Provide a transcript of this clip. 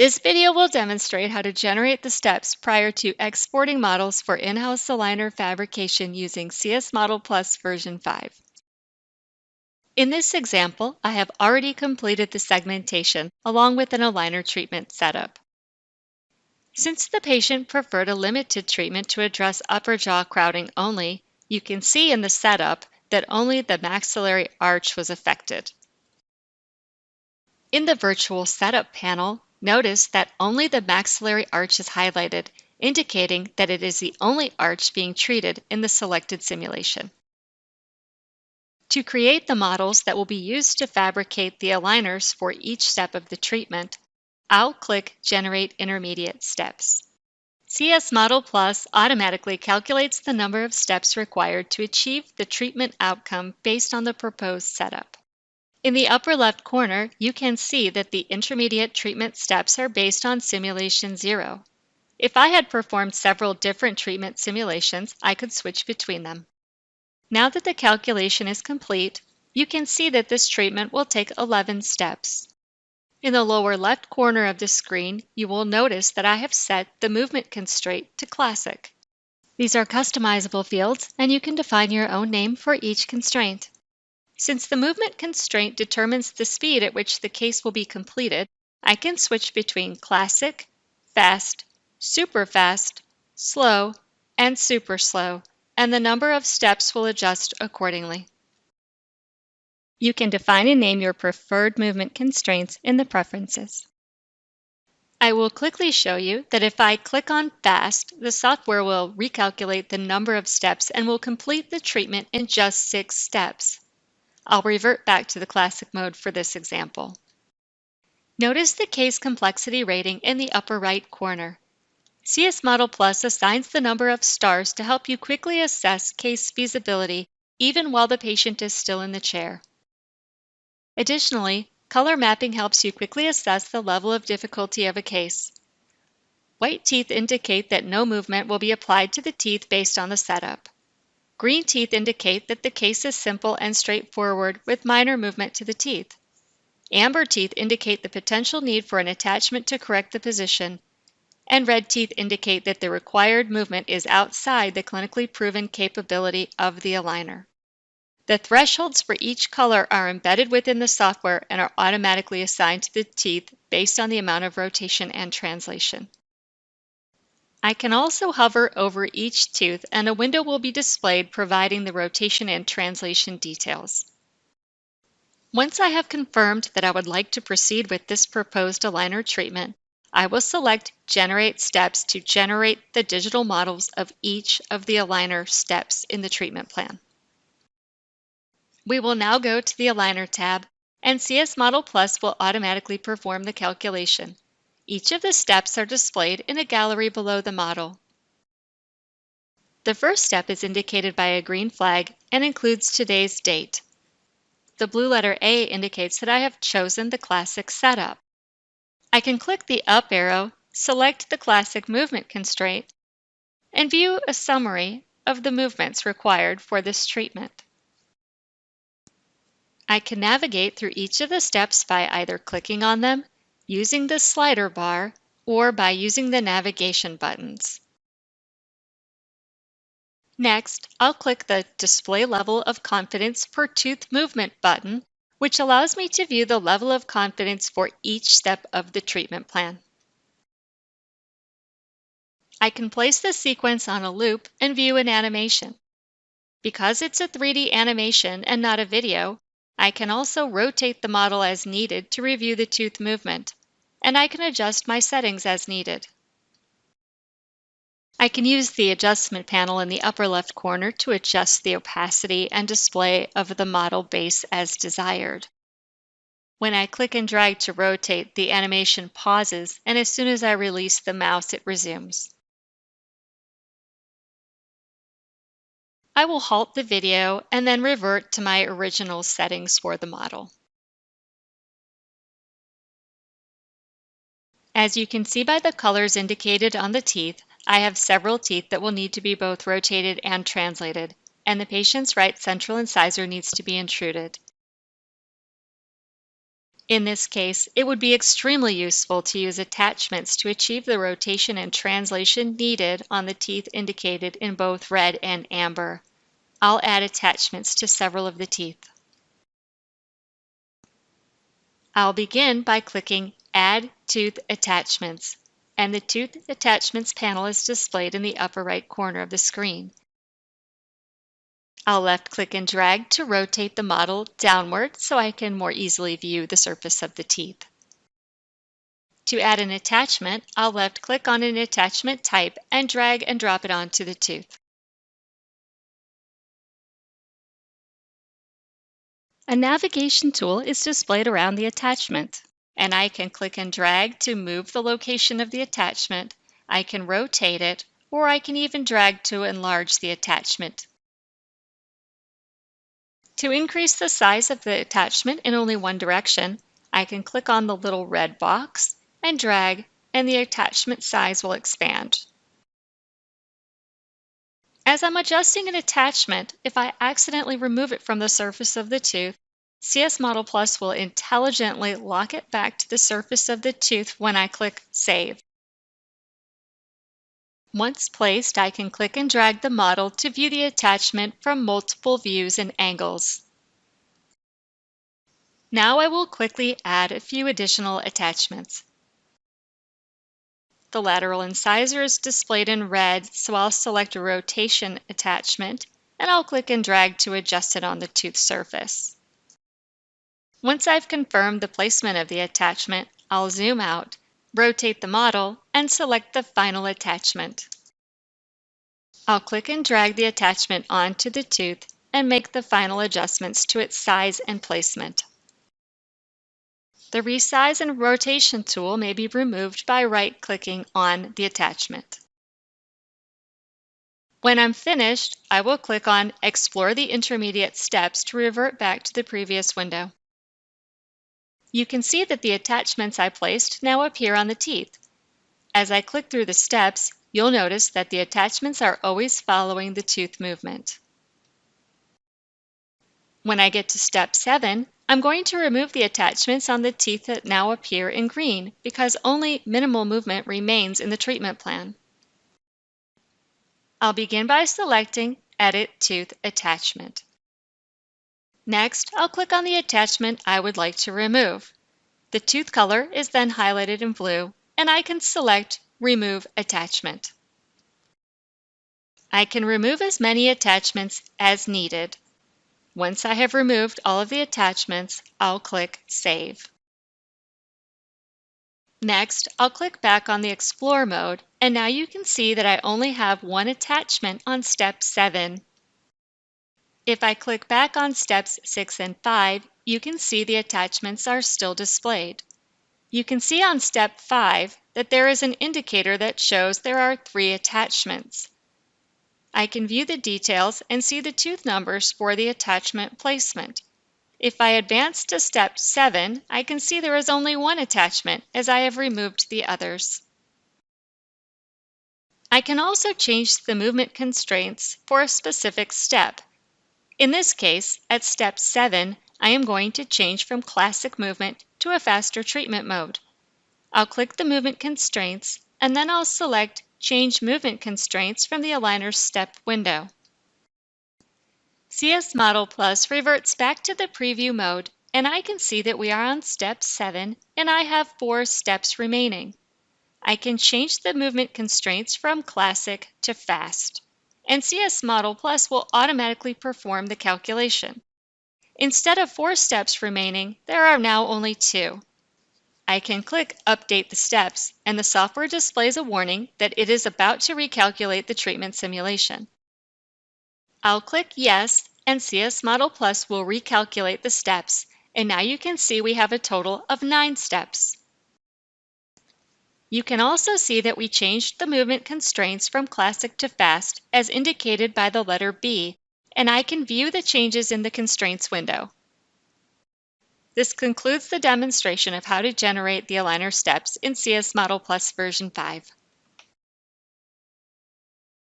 This video will demonstrate how to generate the steps prior to exporting models for in-house aligner fabrication using CS Model Plus version 5. In this example, I have already completed the segmentation along with an aligner treatment setup. Since the patient preferred a limited treatment to address upper jaw crowding only, you can see in the setup that only the maxillary arch was affected. In the virtual setup panel, notice that only the maxillary arch is highlighted, indicating that it is the only arch being treated in the selected simulation. To create the models that will be used to fabricate the aligners for each step of the treatment, I'll click Generate Intermediate Steps. CS Model Plus automatically calculates the number of steps required to achieve the treatment outcome based on the proposed setup. In the upper left corner, you can see that the intermediate treatment steps are based on simulation 0. If I had performed several different treatment simulations, I could switch between them. Now that the calculation is complete, you can see that this treatment will take 11 steps. In the lower left corner of the screen, you will notice that I have set the movement constraint to Classic. These are customizable fields, and you can define your own name for each constraint. Since the movement constraint determines the speed at which the case will be completed, I can switch between classic, fast, super fast, slow, and super slow, and the number of steps will adjust accordingly. You can define and name your preferred movement constraints in the preferences. I will quickly show you that if I click on Fast, the software will recalculate the number of steps and will complete the treatment in just 6 steps. I'll revert back to the classic mode for this example. Notice the case complexity rating in the upper right corner. CS Model Plus assigns the number of stars to help you quickly assess case feasibility even while the patient is still in the chair. Additionally, color mapping helps you quickly assess the level of difficulty of a case. White teeth indicate that no movement will be applied to the teeth based on the setup. Green teeth indicate that the case is simple and straightforward with minor movement to the teeth. Amber teeth indicate the potential need for an attachment to correct the position, and red teeth indicate that the required movement is outside the clinically proven capability of the aligner. The thresholds for each color are embedded within the software and are automatically assigned to the teeth based on the amount of rotation and translation. I can also hover over each tooth and a window will be displayed providing the rotation and translation details. Once I have confirmed that I would like to proceed with this proposed aligner treatment, I will select Generate Steps to generate the digital models of each of the aligner steps in the treatment plan. We will now go to the Aligner tab, and CS Model Plus will automatically perform the calculation. Each of the steps are displayed in a gallery below the model. The first step is indicated by a green flag and includes today's date. The blue letter A indicates that I have chosen the classic setup. I can click the up arrow, select the classic movement constraint, and view a summary of the movements required for this treatment. I can navigate through each of the steps by either clicking on them, using the slider bar, or by using the navigation buttons. Next, I'll click the Display Level of Confidence per Tooth Movement button, which allows me to view the level of confidence for each step of the treatment plan. I can place the sequence on a loop and view an animation. Because it's a 3D animation and not a video, I can also rotate the model as needed to review the tooth movement, and I can adjust my settings as needed. I can use the adjustment panel in the upper left corner to adjust the opacity and display of the model base as desired. When I click and drag to rotate, the animation pauses, and as soon as I release the mouse, it resumes. I will halt the video and then revert to my original settings for the model. As you can see by the colors indicated on the teeth, I have several teeth that will need to be both rotated and translated, and the patient's right central incisor needs to be intruded. In this case, it would be extremely useful to use attachments to achieve the rotation and translation needed on the teeth indicated in both red and amber. I'll add attachments to several of the teeth. I'll begin by clicking Add Tooth Attachments, and the Tooth Attachments panel is displayed in the upper right corner of the screen. I'll left-click and drag to rotate the model downward so I can more easily view the surface of the teeth. To add an attachment, I'll left-click on an attachment type and drag and drop it onto the tooth. A navigation tool is displayed around the attachment, and I can click and drag to move the location of the attachment. I can rotate it, or I can even drag to enlarge the attachment. To increase the size of the attachment in only one direction, I can click on the little red box and drag, and the attachment size will expand. As I'm adjusting an attachment, if I accidentally remove it from the surface of the tooth, CS Model Plus will intelligently lock it back to the surface of the tooth when I click Save. Once placed, I can click and drag the model to view the attachment from multiple views and angles. Now I will quickly add a few additional attachments. The lateral incisor is displayed in red, so I'll select a rotation attachment, and I'll click and drag to adjust it on the tooth surface. Once I've confirmed the placement of the attachment, I'll zoom out, rotate the model, and select the final attachment. I'll click and drag the attachment onto the tooth and make the final adjustments to its size and placement. The resize and rotation tool may be removed by right-clicking on the attachment. When I'm finished, I will click on Explore the intermediate steps to revert back to the previous window. You can see that the attachments I placed now appear on the teeth. As I click through the steps, you'll notice that the attachments are always following the tooth movement. When I get to step 7, I'm going to remove the attachments on the teeth that now appear in green because only minimal movement remains in the treatment plan. I'll begin by selecting Edit Tooth Attachment. Next, I'll click on the attachment I would like to remove. The tooth color is then highlighted in blue, and I can select Remove Attachment. I can remove as many attachments as needed. Once I have removed all of the attachments, I'll click Save. Next, I'll click back on the Explore mode, and now you can see that I only have one attachment on step 7. If I click back on steps 6 and 5, you can see the attachments are still displayed. You can see on step 5 that there is an indicator that shows there are 3 attachments. I can view the details and see the tooth numbers for the attachment placement. If I advance to step 7, I can see there is only one attachment as I have removed the others. I can also change the movement constraints for a specific step. In this case, at step 7, I am going to change from classic movement to a faster treatment mode. I'll click the movement constraints, and then I'll select Change Movement Constraints from the Aligner's Step window. CS Model Plus reverts back to the preview mode, and I can see that we are on step 7, and I have 4 steps remaining. I can change the movement constraints from classic to fast, and CS Model Plus will automatically perform the calculation. Instead of 4 steps remaining, there are now only 2. I can click Update the Steps, and the software displays a warning that it is about to recalculate the treatment simulation. I'll click Yes, and CS Model Plus will recalculate the steps, and now you can see we have a total of 9 steps. You can also see that we changed the movement constraints from classic to fast as indicated by the letter B, and I can view the changes in the constraints window. This concludes the demonstration of how to generate the aligner steps in CS Model Plus version 5.